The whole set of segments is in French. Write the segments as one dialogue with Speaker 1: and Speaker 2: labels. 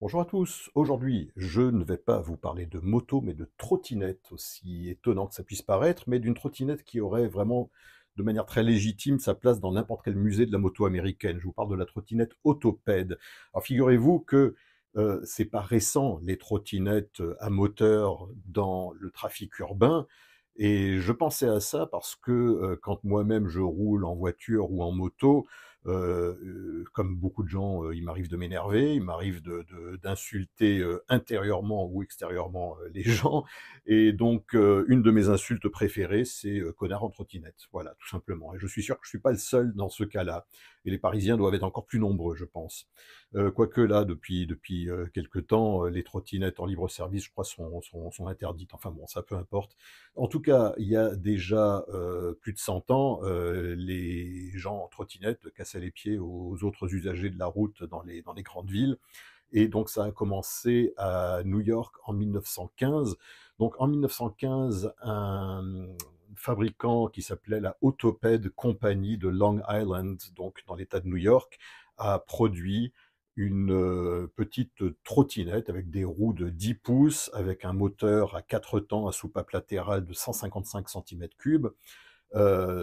Speaker 1: Bonjour à tous. Aujourd'hui, je ne vais pas vous parler de moto, mais de trottinette, aussi étonnant que ça puisse paraître, mais d'une trottinette qui aurait vraiment, de manière très légitime, sa place dans n'importe quel musée de la moto américaine. Je vous parle de la trottinette Autoped. Alors figurez-vous que c'est pas récent, les trottinettes à moteur dans le trafic urbain. Et je pensais à ça parce que quand moi-même je roule en voiture ou en moto, comme beaucoup de gens, il m'arrive de m'énerver, il m'arrive d'insulter, intérieurement ou extérieurement, les gens et donc une de mes insultes préférées, c'est, «connard en trottinette». Voilà, tout simplement et je suis sûr que je suis pas le seul dans ce cas-là et les Parisiens doivent être encore plus nombreux, je pense. Quoique là, depuis quelque temps, les trottinettes en libre service, je crois, sont interdites. Enfin bon, ça peu importe. En tout cas, il y a déjà, plus de 100 ans, les gens en trottinette cassaient les pieds aux autres usagers de la route dans les grandes villes et donc ça a commencé à New York en 1915. Donc en 1915, un fabricant qui s'appelait la Autoped Company de Long Island, donc dans l'État de New York, a produit une, petite trottinette avec des roues de 10 pouces, avec un moteur à 4 temps à soupape latérale de 155 cm3.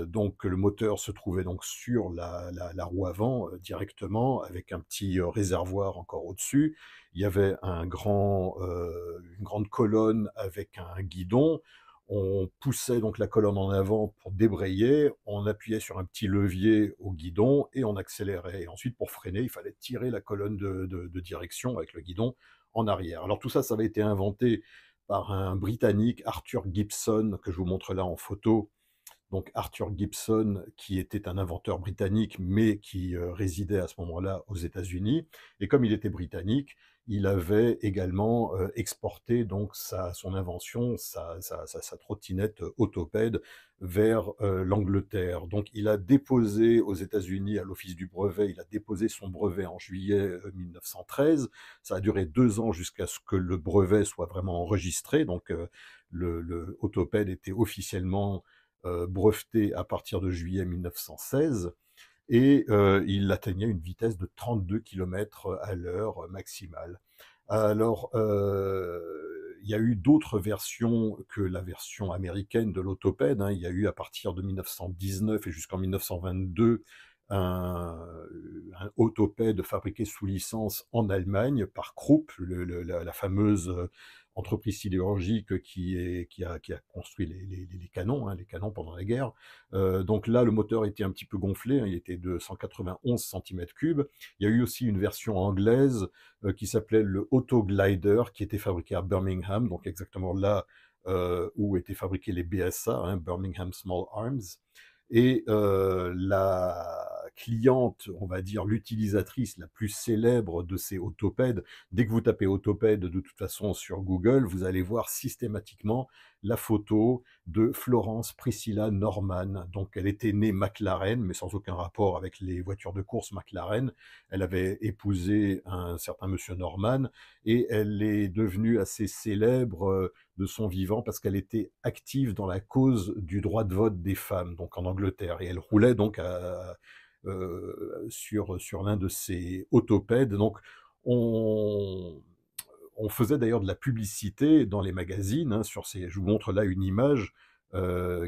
Speaker 1: Donc le moteur se trouvait donc sur la roue avant, directement avec un petit, réservoir encore au-dessus. Il y avait une grande colonne avec un guidon. On poussait donc la colonne en avant pour débrayer, on appuyait sur un petit levier au guidon et on accélérait et ensuite pour freiner, il fallait tirer la colonne de direction avec le guidon en arrière. Alors tout ça, ça avait été inventé par un Britannique, Arthur Gibson, que je vous montre là en photo, donc Arthur Gibson, qui était un inventeur britannique, mais qui résidait à ce moment-là aux États-Unis. Et comme il était britannique, il avait également exporté donc son invention, sa trottinette autopède vers l'Angleterre. Donc il a déposé aux États-Unis à l'Office du brevet, il a déposé son brevet en juillet 1913. Ça a duré 2 ans jusqu'à ce que le brevet soit vraiment enregistré. Donc le autopède était officiellement breveté à partir de juillet 1916 et il atteignait une vitesse de 32 km à l'heure maximale. Alors, il y a eu d'autres versions que la version américaine de l'autopède, hein. Il y a eu à partir de 1919 et jusqu'en 1922 un autopède fabriqué sous licence en Allemagne par Krupp, la fameuse entreprise sidérurgique qui a construit les canons, hein, les canons pendant la guerre. Donc là, le moteur était un petit peu gonflé, hein, il était de 191 cm3. Il y a eu aussi une version anglaise qui s'appelait le Autoglider, qui était fabriqué à Birmingham, donc exactement là où étaient fabriqués les BSA, hein, Birmingham Small Arms. Et la cliente, on va dire l'utilisatrice la plus célèbre de ces autopèdes, dès que vous tapez autopède de toute façon sur Google, vous allez voir systématiquement la photo de Florence Priscilla Norman. Donc elle était née McLaren, mais sans aucun rapport avec les voitures de course McLaren. Elle avait épousé un certain monsieur Norman et elle est devenue assez célèbre de son vivant parce qu'elle était active dans la cause du droit de vote des femmes, donc en Angleterre. Et elle roulait donc sur l'un de ces autopèdes. Donc on, on faisait d'ailleurs de la publicité dans les magazines, hein, je vous montre là une image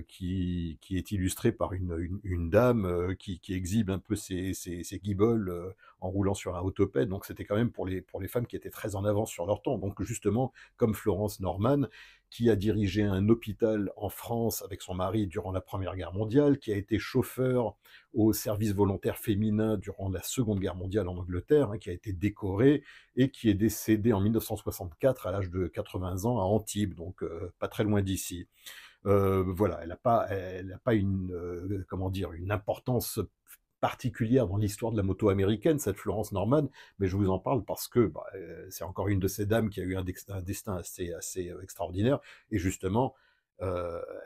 Speaker 1: qui est illustrée par une dame qui exhibe un peu ses guiboles en roulant sur un autopède. Donc c'était quand même pour les femmes qui étaient très en avance sur leur temps. Donc justement, comme Florence Norman, qui a dirigé un hôpital en France avec son mari durant la Première Guerre mondiale, qui a été chauffeur au service volontaire féminin durant la Seconde Guerre mondiale en Angleterre, hein, qui a été décoré et qui est décédé en 1964 à l'âge de 80 ans à Antibes, donc pas très loin d'ici. Voilà, elle n'a pas une, comment dire, une importance particulière dans l'histoire de la moto américaine, cette Florence Norman, mais je vous en parle parce que bah, c'est encore une de ces dames qui a eu un destin assez extraordinaire, et justement,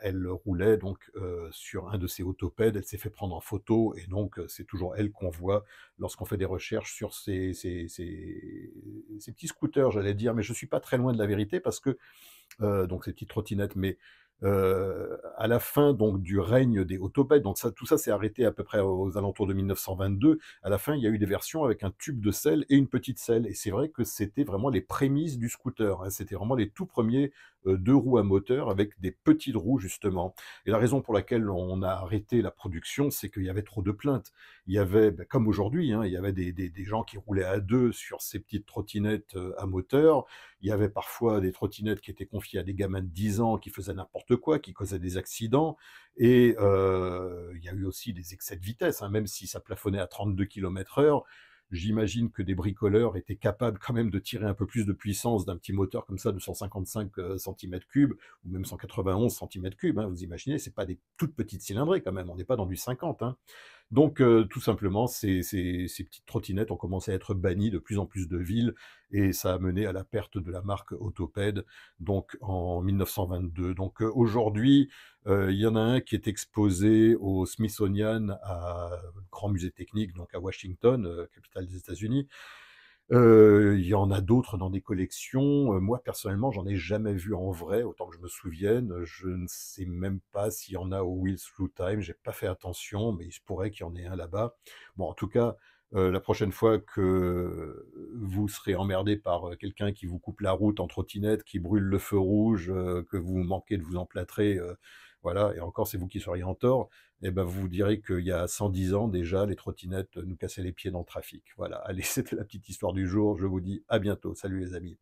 Speaker 1: elle roulait donc sur un de ces autopèdes, elle s'est fait prendre en photo, et donc c'est toujours elle qu'on voit lorsqu'on fait des recherches sur ces petits scooters, j'allais dire, mais je suis pas très loin de la vérité parce que donc ces petites trottinettes, mais À la fin donc du règne des autopèdes, donc ça tout ça s'est arrêté à peu près aux alentours de 1922. À la fin, il y a eu des versions avec un tube de selle et une petite selle et c'est vrai que c'était vraiment les prémices du scooter, hein. C'était vraiment les tout premiers, 2 roues à moteur avec des petites roues justement et la raison pour laquelle on a arrêté la production, c'est qu'il y avait trop de plaintes. Il y avait, comme aujourd'hui, hein, il y avait des gens qui roulaient à 2 sur ces petites trottinettes, à moteur. Il y avait parfois des trottinettes qui étaient confiées à des gamins de 10 ans qui faisaient n'importe quoi, qui causaient des accidents et il y a eu aussi des excès de vitesse, hein, même si ça plafonnait à 32 km/h. J'imagine que des bricoleurs étaient capables quand même de tirer un peu plus de puissance d'un petit moteur comme ça de 155 cm3 ou même 191 cm3, hein. Vous imaginez, c'est pas des toutes petites cylindrées quand même, on n'est pas dans du 50, hein. Donc tout simplement, ces petites trottinettes ont commencé à être bannies de plus en plus de villes et ça a mené à la perte de la marque Autoped, donc en 1922. Donc aujourd'hui, il y en a un qui est exposé au Smithsonian, à Grand Musée Technique, donc à Washington, capitale des États-Unis. Il y en a d'autres dans des collections. Moi, personnellement, j'en ai jamais vu en vrai, autant que je me souvienne. Je ne sais même pas s'il y en a au Wheels Through Time. J'ai pas fait attention, mais il se pourrait qu'il y en ait un là-bas. Bon, en tout cas, la prochaine fois que vous serez emmerdé par, quelqu'un qui vous coupe la route en trottinette, qui brûle le feu rouge, que vous manquez de vous emplâtrer, voilà et encore c'est vous qui seriez en tort et ben, vous direz qu'il y a 110 ans déjà, les trottinettes nous cassaient les pieds dans le trafic. Voilà, allez, c'était la petite histoire du jour. Je vous dis à bientôt. Salut les amis.